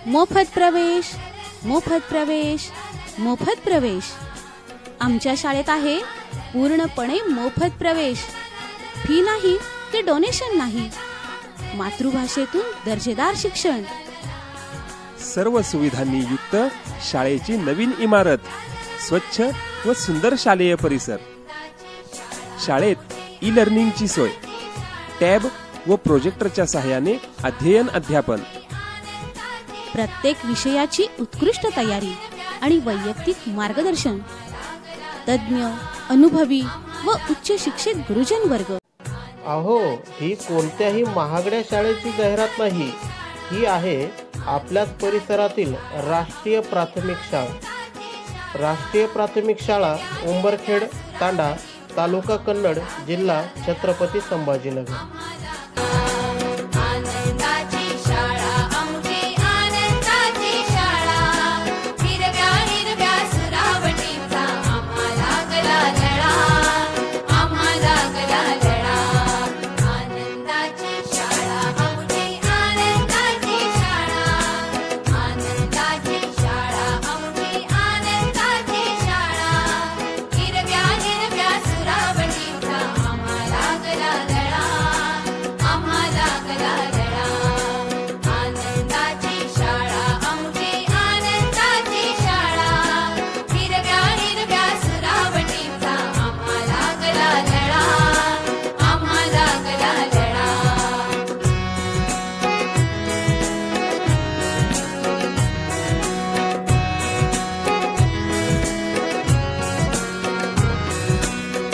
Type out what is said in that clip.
मोफत प्रवेश, मोफत प्रवेश, मोफत प्रवेश. आमच्या शाळेत आहे पूर्णपणे मोफत प्रवेश. फी नाही की डोनेशन नाही. मातृभाषेतून दर्जेदार शिक्षण. सर्व सुविधांनी युक्त शाळेची नवीन इमारत, स्वच्छ व सुंदर शालेय परिसर. शाळेत ई लर्निंगची सोय, टॅब व प्रोजेक्टरच्या सहाय्याने अध्ययन अध्यापन. प्रत्येक विषयाची उत्कृष्ट तयारी आणि वैयक्तिक मार्गदर्शन. तज्ञ, अनुभवी व उच्च शिक्षित गुरुजन वर्ग. अहो, ही कोणत्याही महागड्या शाळेची जाहिरात नाही. ही आहे आपल्याच परिसरातील राष्ट्रीय प्राथमिक शाळा. राष्ट्रीय प्राथमिक शाळा उंबरखेड तांडा, तालुका कन्नड, जिल्हा छत्रपती संभाजीनगर.